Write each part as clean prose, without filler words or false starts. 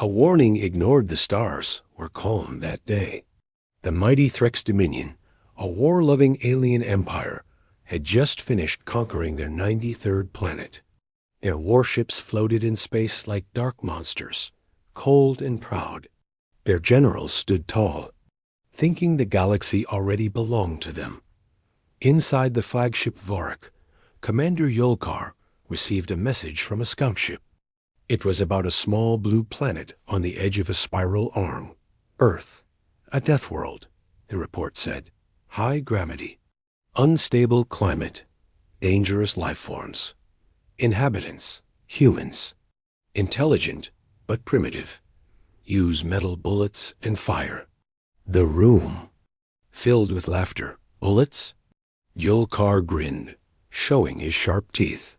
A warning ignored. The stars were calm that day. The mighty Threx Dominion, a war-loving alien empire, had just finished conquering their 93rd planet. Their warships floated in space like dark monsters, cold and proud. Their generals stood tall, thinking the galaxy already belonged to them. Inside the flagship Vorak, Commander Yolkar received a message from a scout ship. It was about a small blue planet on the edge of a spiral arm. Earth, a death world, the report said. High gravity, unstable climate, dangerous life forms. Inhabitants, humans. Intelligent, but primitive. Use metal bullets and fire. The room filled with laughter. Bullets? Yolkar grinned, showing his sharp teeth.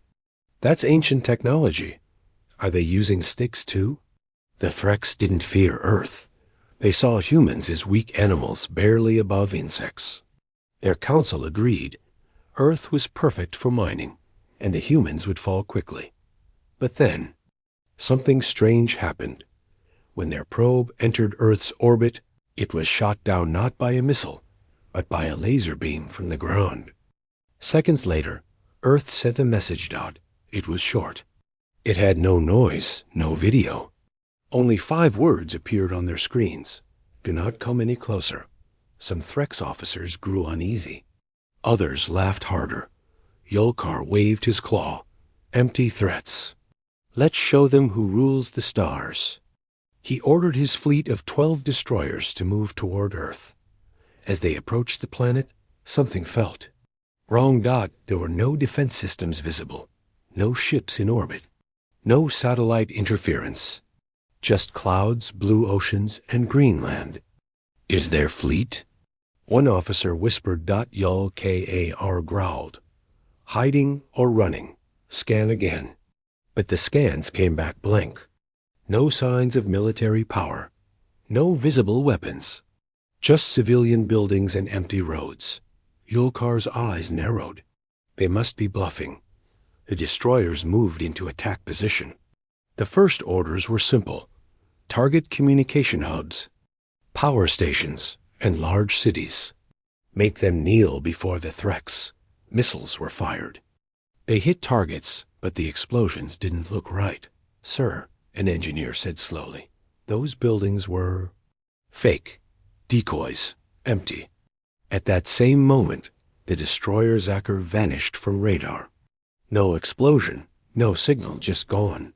That's ancient technology. Are they using sticks too? The Threx didn't fear Earth. They saw humans as weak animals barely above insects. Their council agreed. Earth was perfect for mining, and the humans would fall quickly. But then, something strange happened. When their probe entered Earth's orbit, it was shot down not by a missile, but by a laser beam from the ground. Seconds later, Earth sent a message. It was short. It had no noise, no video. Only 5 words appeared on their screens. Do not come any closer. Some Threx officers grew uneasy. Others laughed harder. Yolkar waved his claw. Empty threats. Let's show them who rules the stars. He ordered his fleet of 12 destroyers to move toward Earth. As they approached the planet, something felt wrong. There were no defense systems visible, no ships in orbit, no satellite interference. Just clouds, blue oceans, and green land. Is there fleet? One officer whispered. Yolkar growled. Hiding or running. Scan again. But the scans came back blank. No signs of military power. No visible weapons. Just civilian buildings and empty roads. Yolkar's eyes narrowed. They must be bluffing. The destroyers moved into attack position. The first orders were simple. Target communication hubs, power stations, and large cities. Make them kneel before the Threx. Missiles were fired. They hit targets, but the explosions didn't look right. Sir, an engineer said slowly, those buildings were fake, decoys, empty. At that same moment, the destroyer Zacher vanished from radar. No explosion, no signal, just gone.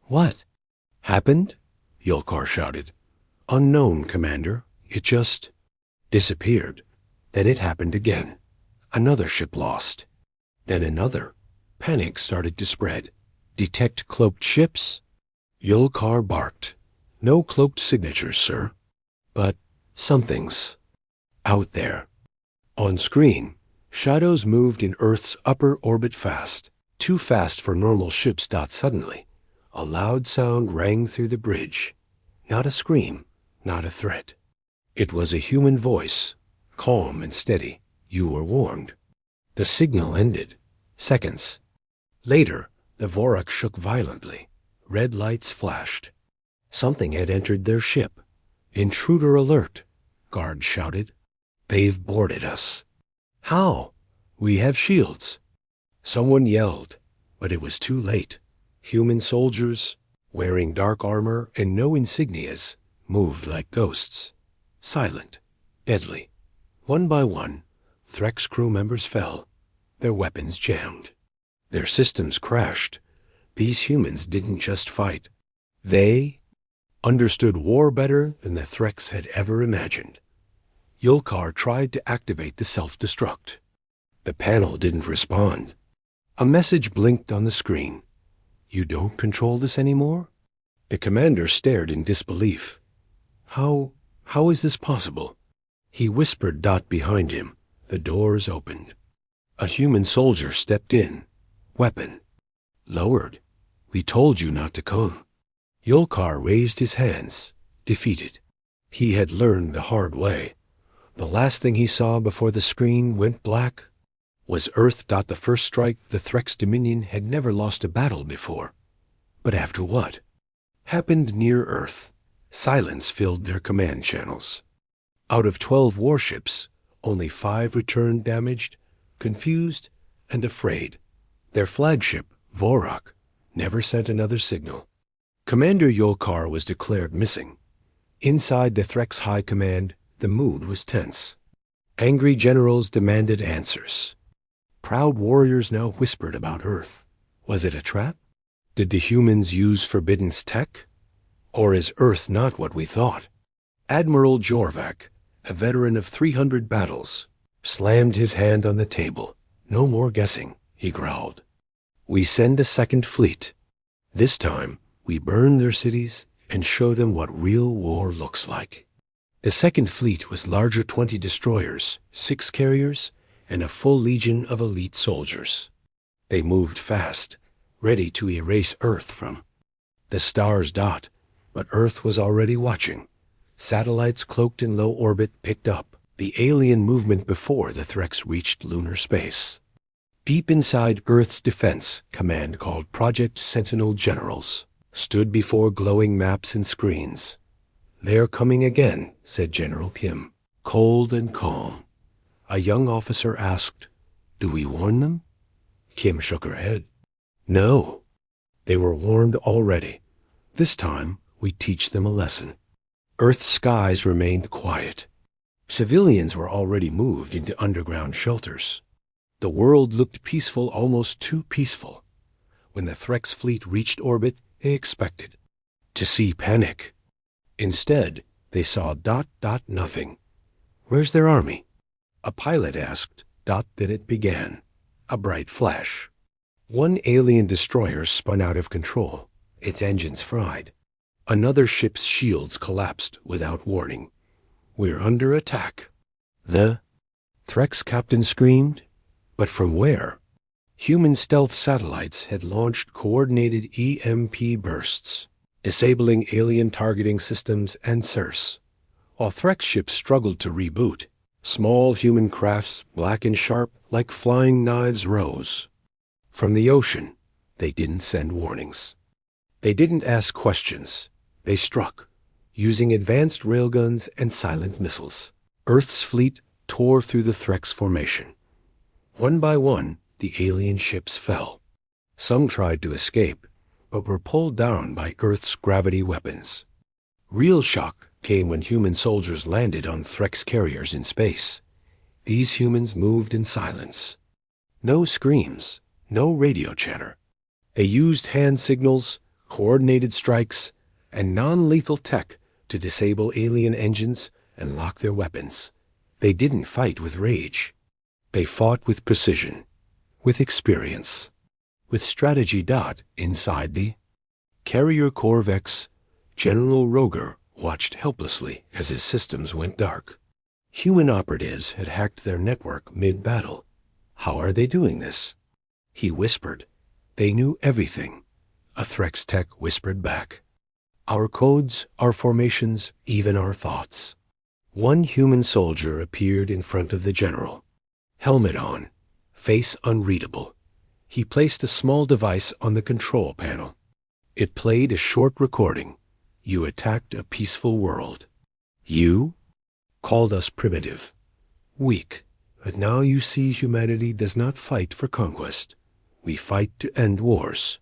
What happened? Yolkar shouted. Unknown, Commander. It just disappeared. Then it happened again. Another ship lost. Then another. Panic started to spread. Detect cloaked ships? Yolkar barked. No cloaked signatures, sir. But something's out there. On screen, shadows moved in Earth's upper orbit fast. Too fast for normal ships. Suddenly, a loud sound rang through the bridge. Not a scream, not a threat. It was a human voice, calm and steady. You were warned. The signal ended. Seconds later, the Vorak shook violently. Red lights flashed. Something had entered their ship. Intruder alert, guards shouted. They've boarded us. How? We have shields. Someone yelled, but it was too late. Human soldiers, wearing dark armor and no insignias, moved like ghosts. Silent, deadly. One by one, Threx crew members fell, their weapons jammed. Their systems crashed. These humans didn't just fight. They understood war better than the Threx had ever imagined. Yolkar tried to activate the self-destruct. The panel didn't respond. A message blinked on the screen. You don't control this anymore? The commander stared in disbelief. How is this possible? He whispered. Behind him, the doors opened. A human soldier stepped in, weapon lowered. We told you not to come. Yolkar raised his hands, defeated. He had learned the hard way. The last thing he saw before the screen went black was Earth. The first strike, the Threx Dominion had never lost a battle before. But after what happened near Earth. Silence filled their command channels. Out of 12 warships, only 5 returned damaged, confused, and afraid. Their flagship, Vorak, never sent another signal. Commander Yolkar was declared missing. Inside the Threx High Command, the mood was tense. Angry generals demanded answers. Proud warriors now whispered about Earth. Was it a trap? Did the humans use Forbidden's tech? Or is Earth not what we thought? Admiral Jorvak, a veteran of 300 battles, slammed his hand on the table. No more guessing, he growled. We send a second fleet. This time, we burn their cities and show them what real war looks like. The second fleet was larger 20 destroyers, 6 carriers, and a full legion of elite soldiers. They moved fast, ready to erase Earth from the stars. But Earth was already watching. Satellites cloaked in low orbit picked up the alien movement before the Threx reached lunar space. Deep inside Earth's defense, command called Project Sentinel generals stood before glowing maps and screens. "They're coming again," said General Kim, cold and calm. A young officer asked, "Do we warn them?" Kim shook her head. "No. They were warned already. This time, we teach them a lesson." Earth's skies remained quiet. Civilians were already moved into underground shelters. The world looked peaceful, almost too peaceful. When the Threx fleet reached orbit, they expected to see panic. Instead, they saw nothing. "Where's their army?" A pilot asked. Then it began. A bright flash. One alien destroyer spun out of control, its engines fried. Another ship's shields collapsed without warning. "We're under attack." The Threx captain screamed. But from where? Human stealth satellites had launched coordinated EMP bursts, disabling alien targeting systems and SIRS. While Threx ships struggled to reboot, small human crafts, black and sharp like flying knives, rose. From the ocean, they didn't send warnings. They didn't ask questions. They struck, using advanced railguns and silent missiles. Earth's fleet tore through the Threx formation. One by one, the alien ships fell. Some tried to escape, but were pulled down by Earth's gravity weapons. Real shock came when human soldiers landed on Threx carriers in space. These humans moved in silence. No screams, no radio chatter. They used hand signals, coordinated strikes, and non-lethal tech to disable alien engines and lock their weapons. They didn't fight with rage. They fought with precision, with experience, with strategy. Inside the carrier Corvex, General Roger watched helplessly as his systems went dark. Human operatives had hacked their network mid-battle. How are they doing this? He whispered. They knew everything. A Threx tech whispered back. Our codes, our formations, even our thoughts. One human soldier appeared in front of the general. Helmet on, face unreadable. He placed a small device on the control panel. It played a short recording. You attacked a peaceful world. You called us primitive, weak. But now you see humanity does not fight for conquest. We fight to end wars.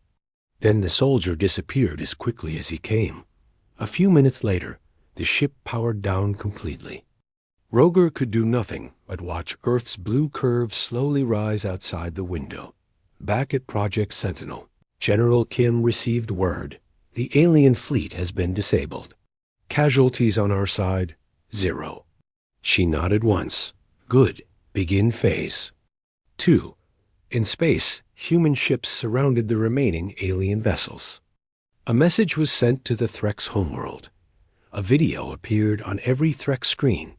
Then the soldier disappeared as quickly as he came. A few minutes later, the ship powered down completely. Roger could do nothing but watch Earth's blue curve slowly rise outside the window. Back at Project Sentinel, General Kim received word. The alien fleet has been disabled. Casualties on our side, 0. She nodded once. Good. Begin phase. 2. In space, human ships surrounded the remaining alien vessels. A message was sent to the Threx homeworld. A video appeared on every Threx screen.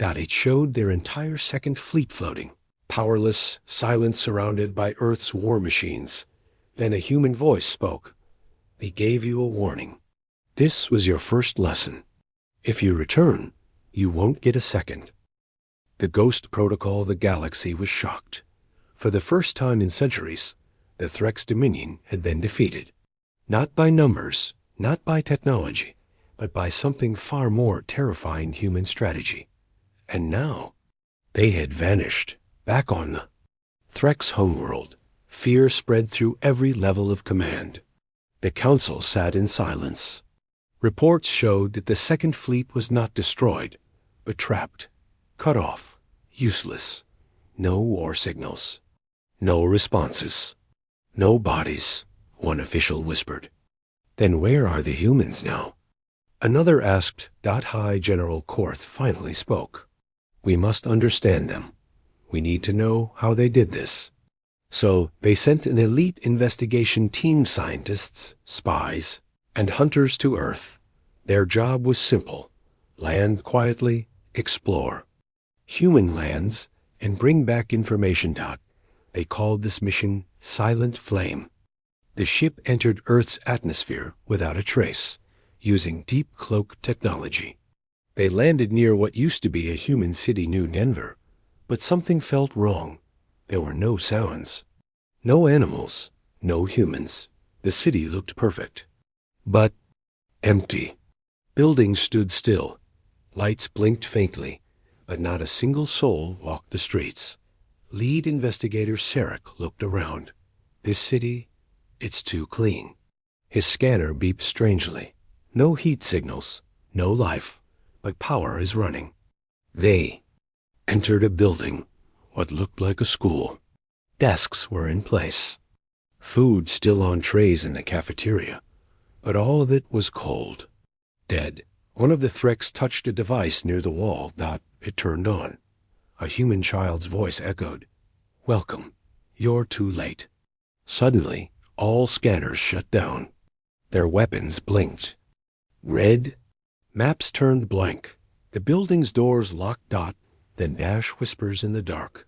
It showed their entire second fleet floating, powerless, silent, surrounded by Earth's war machines. Then a human voice spoke. "We gave you a warning. This was your first lesson. If you return, you won't get a second." The Ghost Protocol of the galaxy was shocked. For the first time in centuries, the Threx Dominion had been defeated. Not by numbers, not by technology, but by something far more terrifying: human strategy. And now, they had vanished, back on the Threx homeworld. Fear spread through every level of command. The council sat in silence. Reports showed that the Second Fleet was not destroyed, but trapped, cut off, useless. No war signals, no responses, no bodies, one official whispered. Then where are the humans now? Another asked. High General Korth finally spoke. We must understand them. We need to know how they did this. So they sent an elite investigation team: scientists, spies, and hunters to Earth. Their job was simple: land quietly, explore human lands, and bring back information. They called this mission Silent Flame. The ship entered Earth's atmosphere without a trace, using deep cloak technology. They landed near what used to be a human city, New Denver, but something felt wrong. There were no sounds, no animals, no humans. The city looked perfect, but empty. Buildings stood still. Lights blinked faintly, but not a single soul walked the streets. Lead investigator Sarek looked around. This city, it's too clean. His scanner beeped strangely. No heat signals, no life, but power is running. They entered a building, what looked like a school. Desks were in place. Food still on trays in the cafeteria, but all of it was cold, dead. One of the Threx touched a device near the wall. It turned on. A human child's voice echoed. Welcome. You're too late. Suddenly, all scanners shut down. Their weapons blinked. Red. Maps turned blank. The building's doors locked. Then Dash whispers in the dark.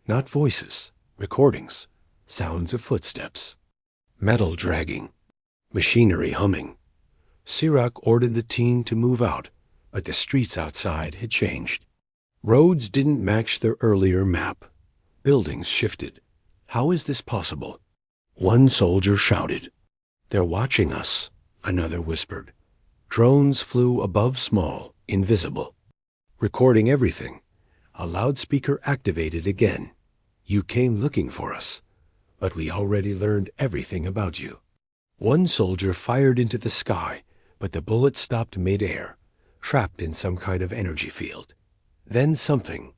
Not voices, recordings, sounds of footsteps. Metal dragging. Machinery humming. Sirach ordered the team to move out, but the streets outside had changed. Roads didn't match their earlier map. Buildings shifted. How is this possible? One soldier shouted. They're watching us, another whispered. Drones flew above, small, invisible, recording everything. A loudspeaker activated again. You came looking for us, but we already learned everything about you. One soldier fired into the sky, but the bullet stopped mid-air, trapped in some kind of energy field. Then something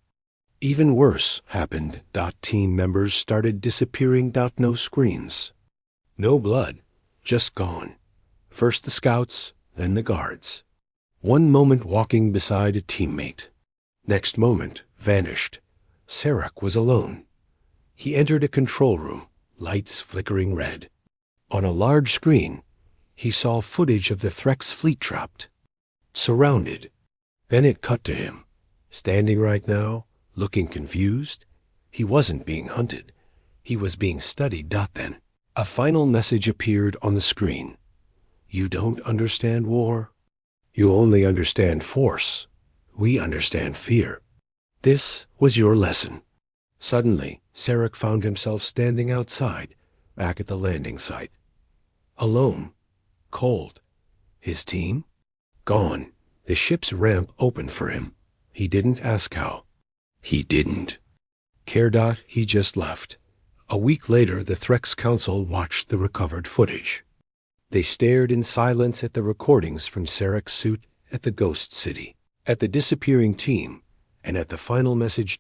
even worse happened. Team members started disappearing. No screams, no blood, just gone. First the scouts, then the guards. One moment walking beside a teammate. Next moment, vanished. Sarek was alone. He entered a control room, lights flickering red. On a large screen, he saw footage of the Threx fleet trapped, surrounded. Then it cut to him, standing right now, looking confused. He wasn't being hunted. He was being studied. Then a final message appeared on the screen. You don't understand war. You only understand force. We understand fear. This was your lesson. Suddenly, Sarek found himself standing outside, back at the landing site. Alone. Cold. His team? Gone. The ship's ramp opened for him. He didn't ask how. He didn't care. He just left. A week later, the Threx Council watched the recovered footage. They stared in silence at the recordings from Sarek's suit at the Ghost City, at the disappearing team, and at the final message.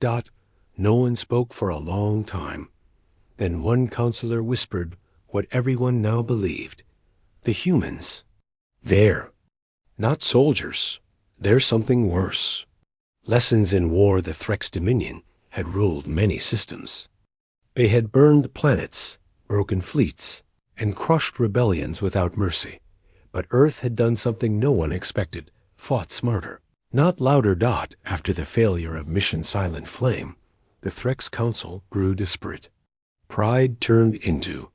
No one spoke for a long time. Then one counselor whispered what everyone now believed. The humans. They're not soldiers. They're something worse. Lessons in war. The Threx Dominion had ruled many systems. They had burned planets, broken fleets, and crushed rebellions without mercy. But Earth had done something no one expected, fought smarter, not louder. After the failure of Mission Silent Flame, the Threx Council grew desperate. Pride turned into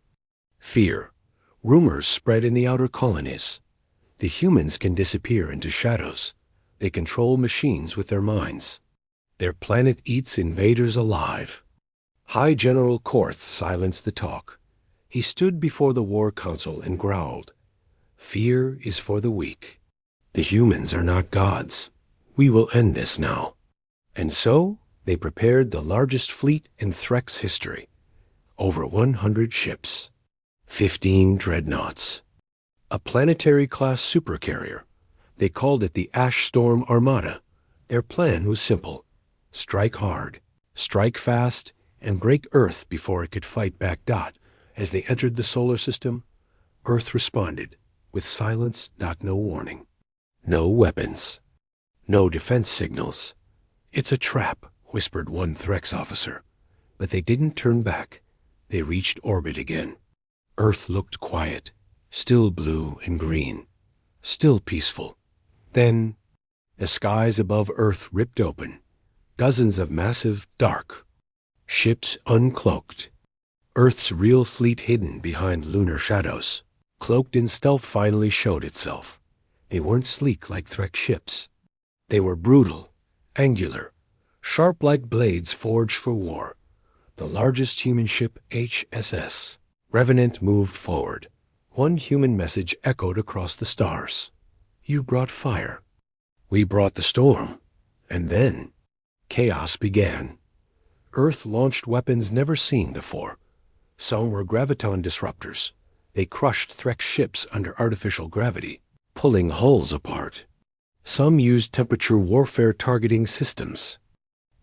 fear. Rumors spread in the outer colonies. The humans can disappear into shadows. They control machines with their minds. Their planet eats invaders alive. High General Korth silenced the talk. He stood before the War Council and growled. Fear is for the weak. The humans are not gods. We will end this now. And so they prepared the largest fleet in Threx history. Over 100 ships, 15 dreadnoughts, a planetary-class supercarrier. They called it the Ash Storm Armada. Their plan was simple: strike hard, strike fast, and break Earth before it could fight back. As they entered the solar system, Earth responded with silence, no warning. No weapons, no defense signals. "It's a trap," whispered one Threx officer. But they didn't turn back. They reached orbit again. Earth looked quiet, still blue and green, still peaceful. Then the skies above Earth ripped open. Dozens of massive, dark ships uncloaked. Earth's real fleet hidden behind lunar shadows. Cloaked in stealth finally showed itself. They weren't sleek like Threx ships. They were brutal, angular, sharp like blades forged for war. The largest human ship, HSS Revenant, moved forward. One human message echoed across the stars. "You brought fire. We brought the storm." And then chaos began. Earth launched weapons never seen before. Some were graviton disruptors. They crushed Threx ships under artificial gravity, pulling hulls apart. Some used temperature warfare targeting systems,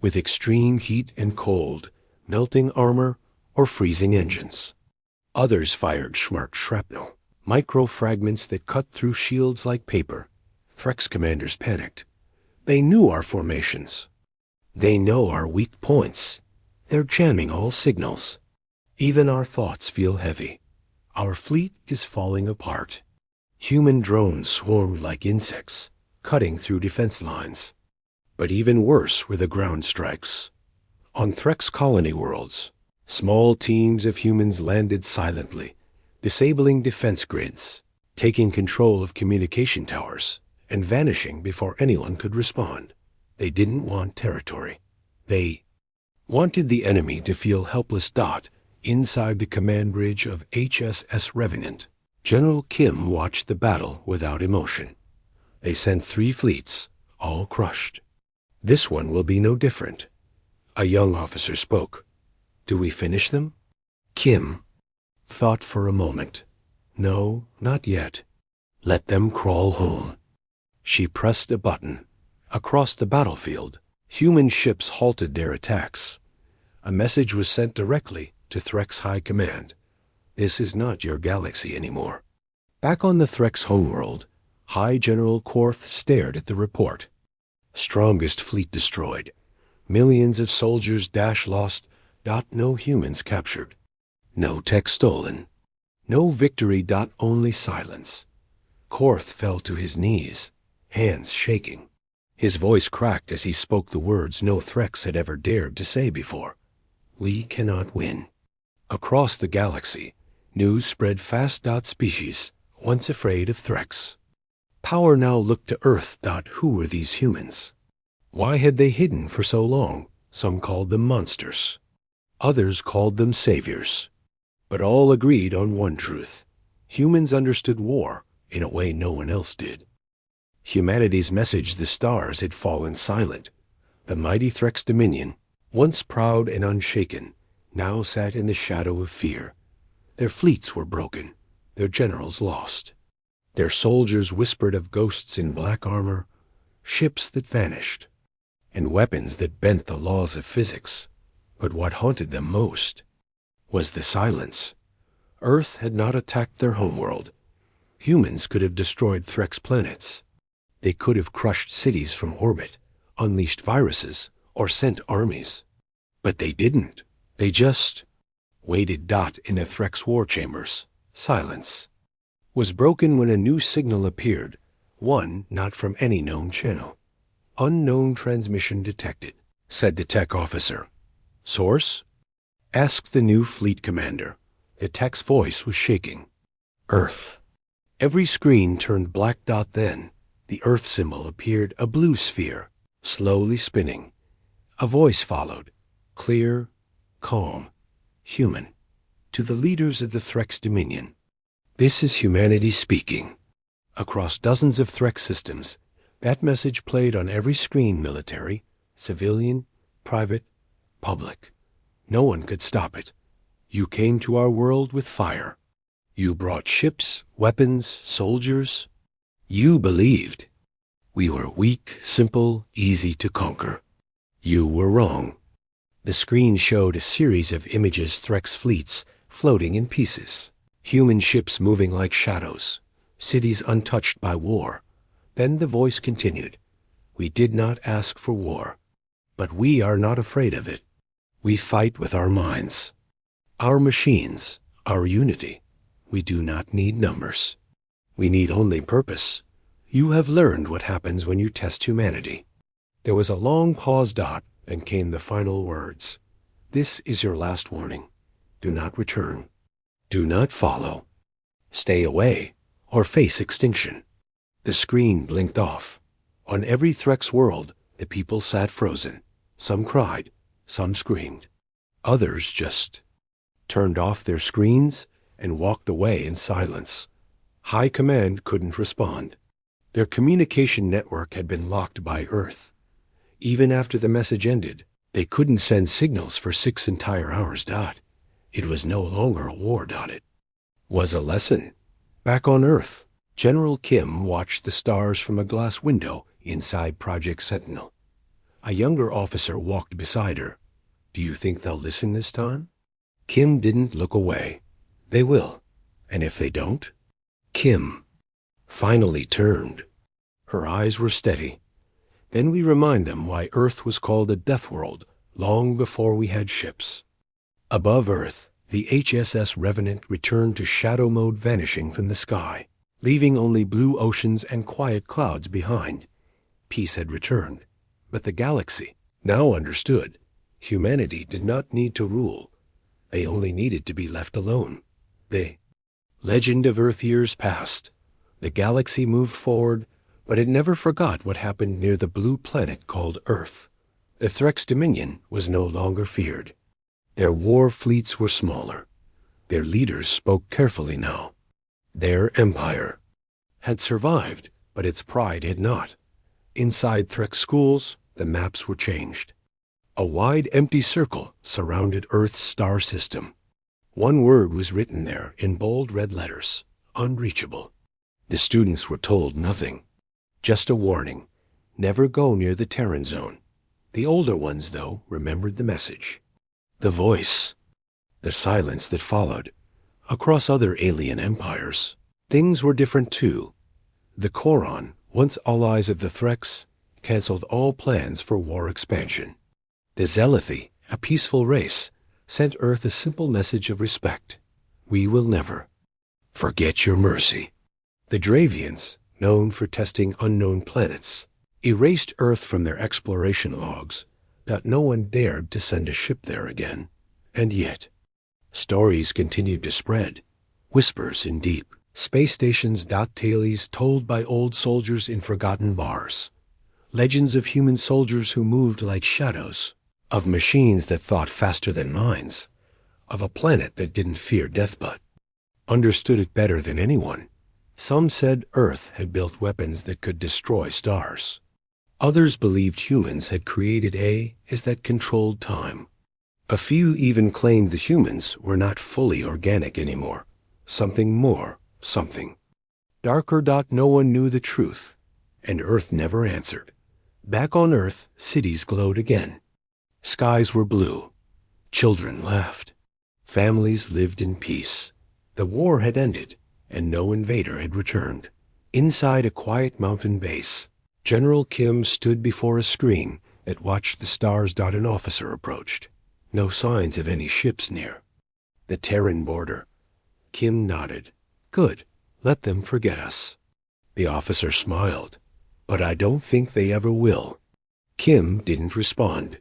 with extreme heat and cold, melting armor or freezing engines. Others fired smart shrapnel, micro-fragments that cut through shields like paper. Threx commanders panicked. They knew our formations. They know our weak points. They're jamming all signals. Even our thoughts feel heavy. Our fleet is falling apart. Human drones swarmed like insects, cutting through defense lines. But even worse were the ground strikes. On Threx colony worlds, small teams of humans landed silently, disabling defense grids, taking control of communication towers, and vanishing before anyone could respond. They didn't want territory. They wanted the enemy to feel helpless. Inside the command bridge of HSS Revenant, General Kim watched the battle without emotion. They sent 3 fleets, all crushed. "This one will be no different." A young officer spoke. "Do we finish them?" Kim thought for a moment. "No, not yet. Let them crawl home." She pressed a button. Across the battlefield, human ships halted their attacks. A message was sent directly to Threx High Command. "This is not your galaxy anymore." Back on the Threx homeworld, High General Quarth stared at the report. Strongest fleet destroyed. Millions of soldiers lost. No humans captured. No tech stolen. No victory. Only silence. Quarth fell to his knees, hands shaking. His voice cracked as he spoke the words no Threx had ever dared to say before. "We cannot win." Across the galaxy, news spread fast. Species, once afraid of Threx. Power now looked to Earth. Who were these humans? Why had they hidden for so long? Some called them monsters. Others called them saviors. But all agreed on one truth. Humans understood war in a way no one else did. Humanity's message, the stars, had fallen silent. The mighty Threx Dominion, once proud and unshaken, now sat in the shadow of fear. Their fleets were broken, their generals lost. Their soldiers whispered of ghosts in black armor, ships that vanished, and weapons that bent the laws of physics. But what haunted them most was the silence. Earth had not attacked their homeworld. Humans could have destroyed Threx planets. They could have crushed cities from orbit, unleashed viruses, or sent armies. But they didn't. They just waited. In the Threx war chambers, silence was broken when a new signal appeared, one not from any known channel. "Unknown transmission detected," said the tech officer. "Source?" asked the new fleet commander. The tech's voice was shaking. "Earth." Every screen turned black. Then the Earth symbol appeared, a blue sphere, slowly spinning. A voice followed, clear, calm, human. "To the leaders of the Threx Dominion, this is humanity speaking. Across dozens of Threx systems, that message played on every screen: military, civilian, private, public. No one could stop it. You came to our world with fire. You brought ships, weapons, soldiers. You believed. We were weak, simple, easy to conquer. You were wrong. The screen showed a series of images: Threx fleets floating in pieces, human ships moving like shadows, cities untouched by war. Then the voice continued. We did not ask for war, but we are not afraid of it. We fight with our minds, our machines, our unity. We do not need numbers. We need only purpose. You have learned what happens when you test humanity. There was a long pause. And came the final words. This is your last warning. Do not return. Do not follow. Stay away or face extinction. The screen blinked off. On every Threx world, the people sat frozen. Some cried, some screamed. Others just turned off their screens and walked away in silence. High Command couldn't respond. Their communication network had been locked by Earth. Even after the message ended, they couldn't send signals for 6 entire hours. It was no longer a war. It was a lesson. Back on Earth, General Kim watched the stars from a glass window inside Project Sentinel. A younger officer walked beside her. Do you think they'll listen this time? Kim didn't look away. They will. And if they don't? Kim finally turned. Her eyes were steady. Then we remind them why Earth was called a death world long before we had ships. Above Earth, the HSS Revenant returned to shadow mode, vanishing from the sky, leaving only blue oceans and quiet clouds behind. Peace had returned, but the galaxy now understood. Humanity did not need to rule. They only needed to be left alone. The legend of Earth years passed. The galaxy moved forward, but it never forgot what happened near the blue planet called Earth. The Threx Dominion was no longer feared. Their war fleets were smaller. Their leaders spoke carefully now. Their empire had survived, but its pride had not. Inside Threx schools, the maps were changed. A wide, empty circle surrounded Earth's star system. One word was written there in bold red letters: unreachable. The students were told nothing. Just a warning. Never go near the Terran zone. The older ones, though, remembered the message. The voice. The silence that followed. Across other alien empires, things were different too. The Choron, once allies of the Threx, canceled all plans for war expansion. The Zealothi, a peaceful race, sent Earth a simple message of respect. We will never forget your mercy. The Dravians, known for testing unknown planets, erased Earth from their exploration logs, that no one dared to send a ship there again. And yet, stories continued to spread, whispers in deep space stations. Tales told by old soldiers in forgotten bars, legends of human soldiers who moved like shadows, of machines that thought faster than minds, of a planet that didn't fear death but understood it better than anyone. Some said Earth had built weapons that could destroy stars. Others believed humans had created as that controlled time. A few even claimed the humans were not fully organic anymore. Something more, something darker. No one knew the truth, and Earth never answered. Back on Earth, cities glowed again. Skies were blue. Children laughed. Families lived in peace. The war had ended, and no invader had returned. Inside a quiet mountain base, General Kim stood before a screen that watched the stars. An officer approached. No signs of any ships near. The Terran border. Kim nodded. Good. Let them forget us. The officer smiled. But I don't think they ever will. Kim didn't respond.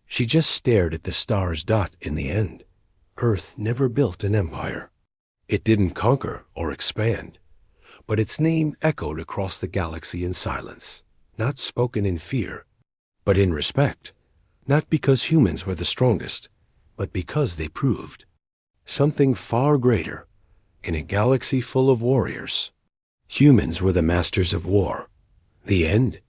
She just stared at the stars. In the end, Earth never built an empire. It didn't conquer or expand, but its name echoed across the galaxy in silence, not spoken in fear, but in respect, not because humans were the strongest, but because they proved something far greater. In a galaxy full of warriors, Humans were the masters of war. The end